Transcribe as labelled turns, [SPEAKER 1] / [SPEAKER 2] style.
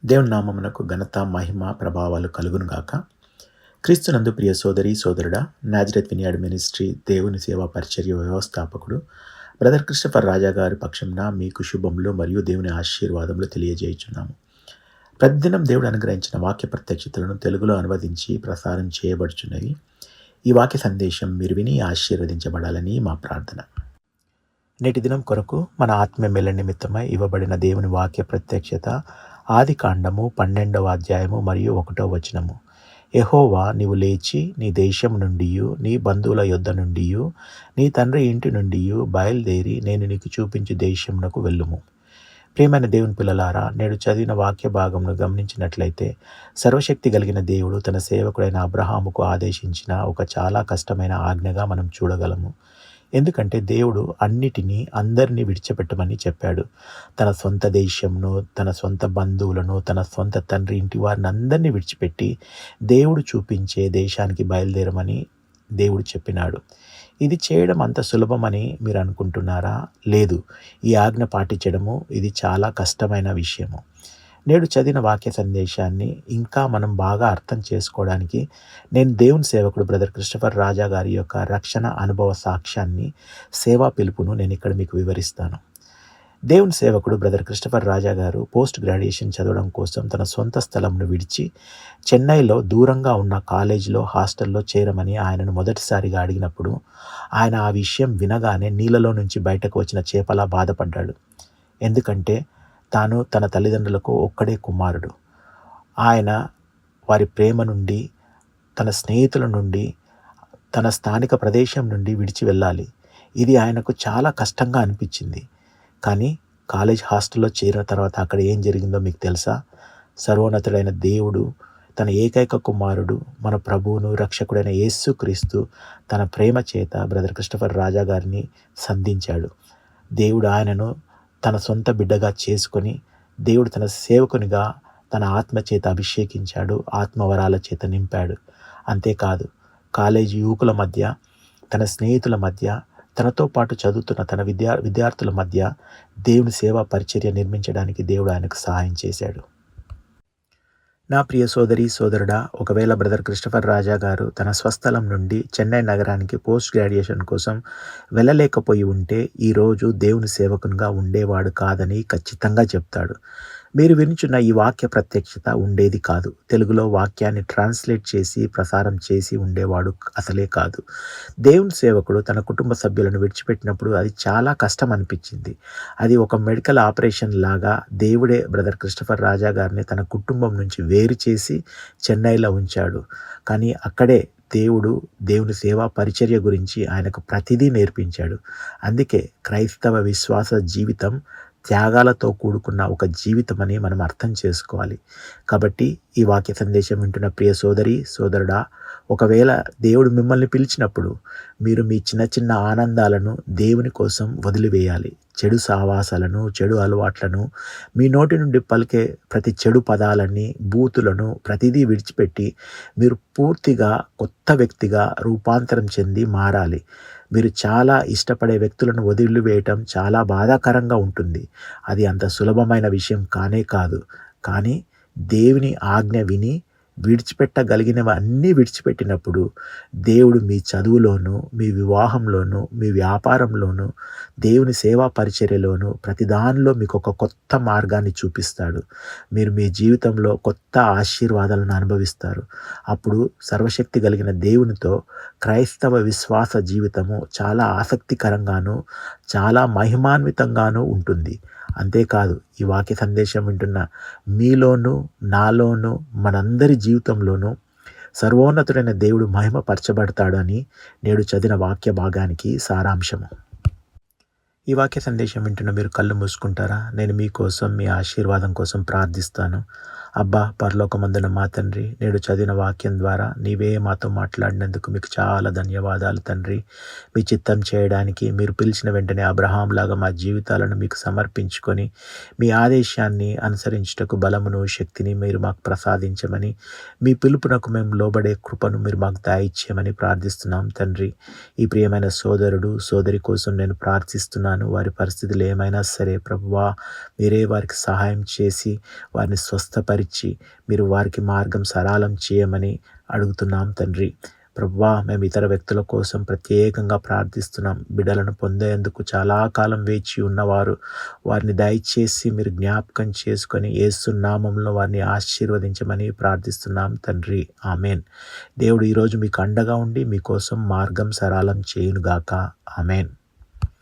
[SPEAKER 1] దేవుని నామమునకు ఘనత, మహిమ, ప్రభావాలు కలుగునుగాక. క్రీస్తునందు ప్రియ సోదరి, సోదరుడా, నాజరేత్ వినియార్డ్ మినిస్ట్రీ దేవుని సేవా పరిచర్య వ్యవస్థాపకుడు బ్రదర్ క్రిస్టఫర్ రాజా గారి పక్షంన మీకు శుభములు మరియు దేవుని ఆశీర్వాదములు తెలియజేయుచున్నాము. ప్రతిదినం దేవుడు అనుగ్రహించిన వాక్య ప్రత్యక్షతలను తెలుగులో అనువదించి ప్రసారం చేయబడుచున్నవి. ఈ వాక్య సందేశం మీరు విని ఆశీర్వదించబడాలని మా ప్రార్థన. నేటి దినం కొరకు మన ఆత్మీయ మేల నిమిత్తమై ఇవ్వబడిన దేవుని వాక్య ప్రత్యక్షత ఆదికాండము 12వ అధ్యాయము మరియు 1వ వచనము. యెహోవా, నీవు లేచి నీ దేశం నుండియు నీ బంధువుల యొద్ద నుండియు నీ తండ్రి ఇంటి నుండియు బయలుదేరి నేను నీకు చూపించు దేశమునకు వెళ్ళుము. ప్రియమైన దేవుని పిల్లలారా, నేడు చదివిన వాక్య భాగమును గమనించినట్లయితే సర్వశక్తి కలిగిన దేవుడు తన సేవకుడైన అబ్రహాముకు ఆదేశించిన ఒక చాలా కష్టమైన ఆజ్ఞగా మనం చూడగలము. ఎందుకంటే దేవుడు అన్నిటినీ అందరినీ విడిచిపెట్టమని చెప్పాడు. తన సొంత దేశంను, తన సొంత బంధువులను, తన సొంత తండ్రి ఇంటి వారిని అందరినీ విడిచిపెట్టి దేవుడు చూపించే దేశానికి బయలుదేరమని దేవుడు చెప్పినాడు. ఇది చేయడం అంత సులభమని మీరు అనుకుంటున్నారా? లేదు. ఈ ఆజ్ఞ పాటించడము ఇది చాలా కష్టమైన విషయము. నేడు చదివిన వాక్య సందేశాన్ని ఇంకా మనం బాగా అర్థం చేసుకోవడానికి నేను దేవుని సేవకుడు బ్రదర్ క్రిస్టఫర్ రాజా గారి యొక్క రక్షణ అనుభవ సాక్ష్యాన్ని, సేవా పిలుపును నేను ఇక్కడ మీకు వివరిస్తాను. దేవుని సేవకుడు బ్రదర్ క్రిస్టఫర్ రాజా గారు పోస్ట్ గ్రాడ్యుయేషన్ చదవడం కోసం తన సొంత స్థలంను విడిచి చెన్నైలో దూరంగా ఉన్న కాలేజీలో హాస్టల్లో చేరమని ఆయనను మొదటిసారిగా అడిగినప్పుడు ఆయన ఆ విషయం వినగానే నీళ్ళలో నుంచి బయటకు వచ్చిన చేపలా బాధపడ్డాడు. ఎందుకంటే తాను తన తల్లిదండ్రులకు ఒక్కడే కుమారుడు. ఆయన వారి ప్రేమ నుండి, తన స్నేహితుల నుండి, తన స్థానిక ప్రదేశం నుండి విడిచి వెళ్ళాలి. ఇది ఆయనకు చాలా కష్టంగా అనిపించింది. కానీ కాలేజ్ హాస్టల్లో చేరిన తర్వాత అక్కడ ఏం జరిగిందో మీకు తెలుసా? సర్వోన్నతుడైన దేవుడు తన ఏకైక కుమారుడు, మన ప్రభువును రక్షకుడైన యేసుక్రీస్తు తన ప్రేమ చేత బ్రదర్ క్రిస్టఫర్ రాజా గారిని సంధించాడు. దేవుడు ఆయనను తన సొంత బిడ్డగా చేసుకొని, దేవుడు తన సేవకునిగా తన ఆత్మ చేత అభిషేకించాడు, ఆత్మవరాల చేత నింపాడు. అంతేకాదు, కాలేజీ యువకుల మధ్య, తన స్నేహితుల మధ్య, తనతో పాటు చదువుతున్న తన విద్యార్థుల మధ్య దేవుని సేవా పరిచర్య నిర్మించడానికి దేవుడు ఆయనకు సహాయం చేశాడు. నా ప్రియ సోదరి, సోదరుడా, ఒకవేళ బ్రదర్ క్రిస్టఫర్ రాజా గారు తన స్వస్థలం నుండి చెన్నై నగరానికి పోస్ట్ గ్రాడ్యుయేషన్ కోసం వెళ్ళలేకపోయి ఉంటే ఈరోజు దేవుని సేవకునిగా ఉండేవాడు కాదని ఖచ్చితంగా చెప్తాడు. మీరు వినుచున్న ఈ వాక్య ప్రత్యక్షత ఉండేది కాదు. తెలుగులో వాక్యాన్ని ట్రాన్స్లేట్ చేసి ప్రసారం చేసి ఉండేవాడు అసలే కాదు. దేవుని సేవకుడు తన కుటుంబ సభ్యులను విడిచిపెట్టినప్పుడు అది చాలా కష్టం అనిపించింది. అది ఒక మెడికల్ ఆపరేషన్ లాగా దేవుడే బ్రదర్ క్రిస్టఫర్ రాజా గారిని తన కుటుంబం నుంచి వేరు చేసి చెన్నైలో ఉంచాడు. కానీ అక్కడే దేవుని సేవా పరిచర్య గురించి ఆయనకు ప్రతిదీ నేర్పించాడు. అందుకే క్రైస్తవ విశ్వాస జీవితం త్యాగాలతో కూడుకున్న ఒక జీవితం అని మనం అర్థం చేసుకోవాలి. కాబట్టి ఈ వాక్య సందేశం వింటున్న ప్రియ సోదరి, సోదరుడా, ఒకవేళ దేవుడు మిమ్మల్ని పిలిచినప్పుడు మీరు మీ చిన్న చిన్న ఆనందాలను దేవుని కోసం వదిలివేయాలి. చెడు సావాసాలను, చెడు అలవాట్లను, మీ నోటి నుండి పలికే ప్రతి చెడు పదాలని, బూతులను ప్రతిదీ విడిచిపెట్టి మీరు పూర్తిగా కొత్త వ్యక్తిగా రూపాంతరం చెంది మారాలి. మీరు చాలా ఇష్టపడే వ్యక్తులను వదిలివేయటం చాలా బాధాకరంగా ఉంటుంది. అది అంత సులభమైన విషయం కానే కాదు. కానీ దేవుని ఆజ్ఞ విని విడిచిపెట్టగలిగినవి అన్నీ విడిచిపెట్టినప్పుడు దేవుడు మీ చదువులోనూ, మీ వివాహంలోనూ, మీ వ్యాపారంలోనూ, దేవుని సేవా పరిచర్యలోనూ ప్రతి దానిలో మీకు ఒక కొత్త మార్గాన్ని చూపిస్తాడు. మీరు మీ జీవితంలో కొత్త ఆశీర్వాదాలను అనుభవిస్తారు. అప్పుడు సర్వశక్తి కలిగిన దేవునితో క్రైస్తవ విశ్వాస జీవితము చాలా ఆసక్తికరంగాను, చాలా మహిమాన్వితంగాను ఉంటుంది. అంతేకాదు, ఈ వాక్య సందేశం వింటున్న మీలోనూ, నాలోనూ, మనందరి జీవితంలోనూ సర్వోన్నతుడైన దేవుడు మహిమపరచబడతాడని నేడు చదివిన వాక్య భాగానికి సారాంశము. ఈ వాక్య సందేశం వింటున్న మీరు కళ్ళు మూసుకుంటారా? నేను మీకోసం, మీ ఆశీర్వాదం కోసం ప్రార్థిస్తాను. అబ్బా పరలోకమందున మా తండ్రి, నేడు చదివిన వాక్యం ద్వారా నీవే మాతో మాట్లాడినందుకు మీకు చాలా ధన్యవాదాలు తండ్రి. మీ చిత్తం చేయడానికి మీరు పిలిచిన వెంటనే అబ్రహాంలాగా మా జీవితాలను మీకు సమర్పించుకొని మీ ఆదేశాన్ని అనుసరించుటకు బలమును, శక్తిని మీరు మాకు ప్రసాదించమని, మీ పిలుపునకు మేము లోబడే కృపను మీరు మాకు దయచేయమని ప్రార్థిస్తున్నాం తండ్రి. ఈ ప్రియమైన సోదరుడు, సోదరి కోసం నేను ప్రార్థిస్తున్నాను. వారి పరిస్థితులు ఏమైనా సరే ప్రభువా, మీరే వారికి సహాయం చేసి వారిని స్వస్థపరిచి మీరు వారికి మార్గం సరళం చేయమని అడుగుతున్నాం తండ్రి. ప్రభువా, మేము ఇతర వ్యక్తుల కోసం ప్రత్యేకంగా ప్రార్థిస్తున్నాం. బిడ్డలను పొందేందుకు చాలా కాలం వేచి ఉన్నవారు, వారిని దయచేసి మీరు జ్ఞాపకం చేసుకొని యేసు నామములో వారిని ఆశీర్వదించమని ప్రార్థిస్తున్నాం తండ్రి. ఆమేన్. దేవుడు ఈరోజు మీకు అండగా ఉండి మీకోసం మార్గం సరళం చేయునుగాక. ఆమేన్.